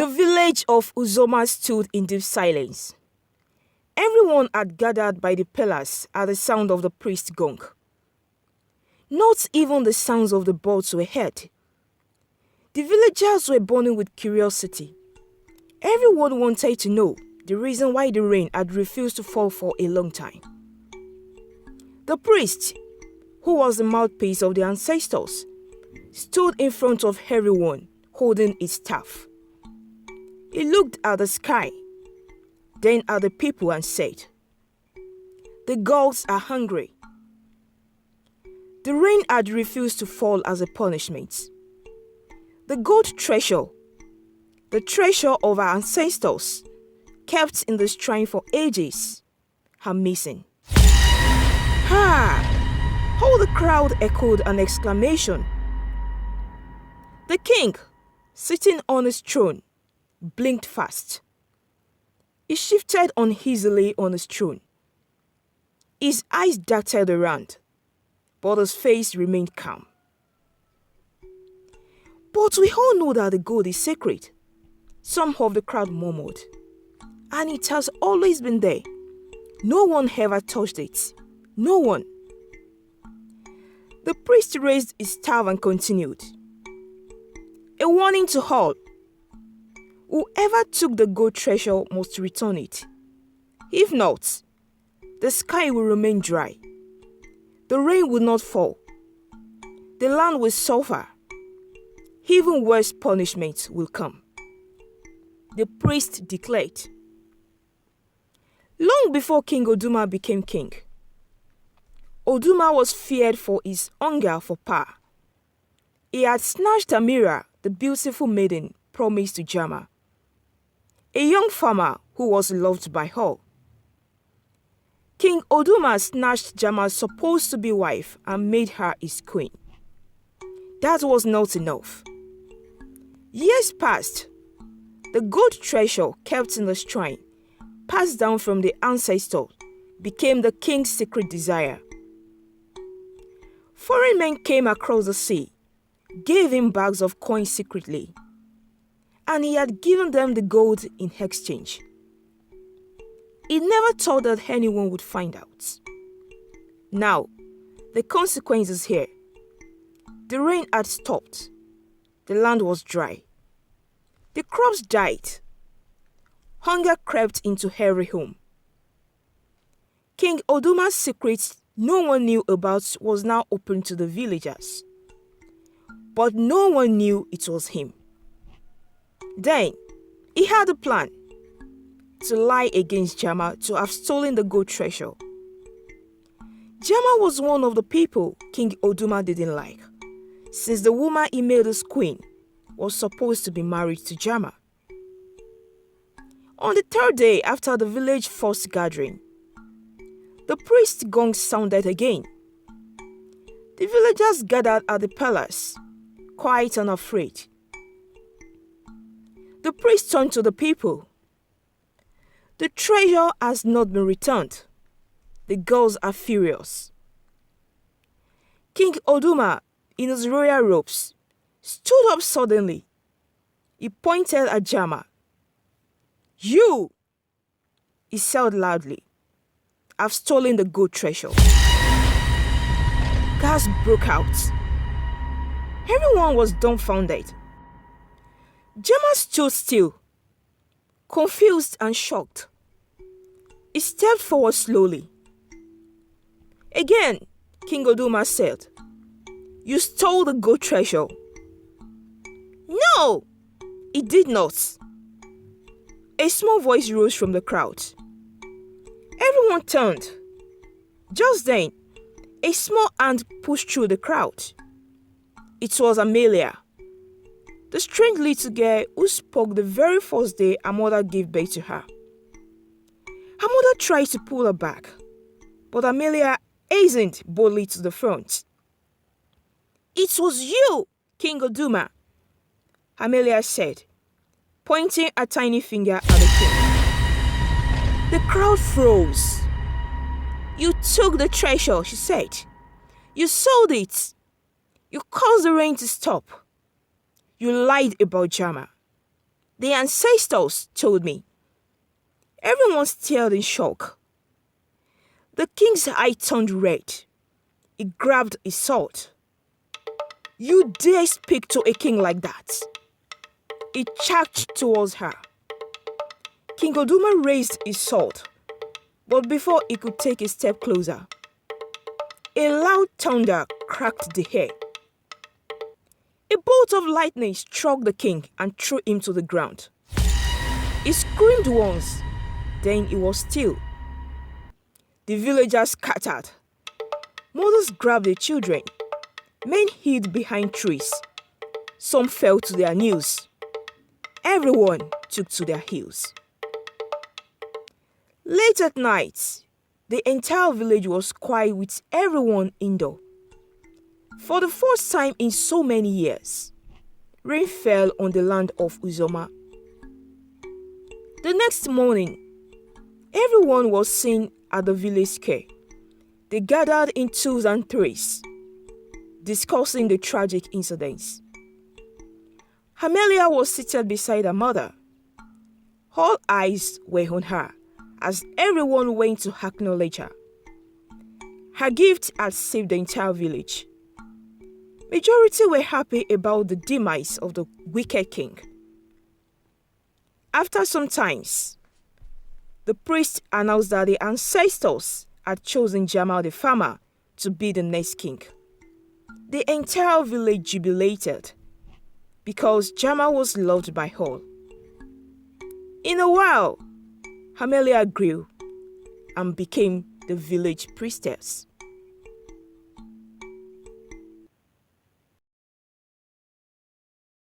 The village of ODUMA stood in deep silence. Everyone had gathered by the pillars at the sound of the priest's gong. Not even the sounds of the birds were heard. The villagers were burning with curiosity. Everyone wanted to know the reason why the rain had refused to fall for a long time. The priest, who was the mouthpiece of the ancestors, stood in front of everyone holding his staff. He looked at the sky, then at the people and said, "The gods are hungry." The rain had refused to fall as a punishment. The gold treasure, the treasure of our ancestors, kept in the shrine for ages, are missing. Ha! All the crowd echoed an exclamation. The king, sitting on his throne, blinked fast. He shifted uneasily on his throne. His eyes darted around, but his face remained calm. "But we all know that the gold is sacred," some of the crowd murmured. "And it has always been there. No one ever touched it. No one." The priest raised his staff and continued. "A warning to all. Whoever took the gold treasure must return it. If not, the sky will remain dry. The rain will not fall. The land will suffer. Even worse punishment will come." The priest declared. Long before King ODUMA became king, ODUMA was feared for his hunger for power. He had snatched Amira, the beautiful maiden promised to JAMA, a young farmer who was loved by all. King ODUMA snatched JAMA's supposed-to-be wife and made her his queen. That was not enough. Years passed. The gold treasure kept in the shrine, passed down from the ancestors, became the king's secret desire. Foreign men came across the sea, gave him bags of coins secretly, and he had given them the gold in exchange. He never thought that anyone would find out. Now, the consequence is here. The rain had stopped. The land was dry. The crops died. Hunger crept into every home. King ODUMA's secrets no one knew about was now open to the villagers. But no one knew it was him. Then, he had a plan to lie against JAMA to have stolen the gold treasure. JAMA was one of the people King ODUMA didn't like, since the woman he made his queen was supposed to be married to JAMA. On the third day after the village first gathering, the priest's gong sounded again. The villagers gathered at the palace, quiet and afraid. The priest turned to the people. "The treasure has not been returned. The girls are furious." King ODUMA, in his royal robes, stood up suddenly. He pointed at JAMA. "You," he said loudly, "have stolen the gold treasure." Gasps broke out. Everyone was dumbfounded. JAMA stood still, confused and shocked. He stepped forward slowly. Again, King ODUMA said, "You stole the gold treasure." "No, he did not." A small voice rose from the crowd. Everyone turned. Just then, a small hand pushed through the crowd. It was Amelia, the strange little girl who spoke the very first day her mother gave birth to her. Her mother tried to pull her back, but Amelia hastened boldly to the front. "It was you, King ODUMA," Amelia said, pointing a tiny finger at the king. The crowd froze. "You took the treasure," she said. "You sold it. You caused the rain to stop. You lied about JAMA. The ancestors told me. Everyone stared in shock. The king's eye turned red. He grabbed his sword. You dare speak to a king like that? He charged towards her. King ODUMA raised his sword, but before he could take a step closer, a loud thunder cracked the air. A bolt of lightning struck the king and threw him to the ground. He screamed once, then he was still. The villagers scattered. Mothers grabbed their children. Men hid behind trees. Some fell to their knees. Everyone took to their heels. Late at night, the entire village was quiet with everyone indoor. For the first time in so many years, rain fell on the land of UDUMA. The next morning, everyone was seen at the village square. They gathered in twos and threes, discussing the tragic incidents. Amelia was seated beside her mother. All eyes were on her as everyone went to acknowledge her. Her gift had saved the entire village. Majority were happy about the demise of the wicked king. After some time, the priest announced that the ancestors had chosen JAMA the farmer to be the next king. The entire village jubilated because JAMA was loved by all. In a while, Amelia grew and became the village priestess.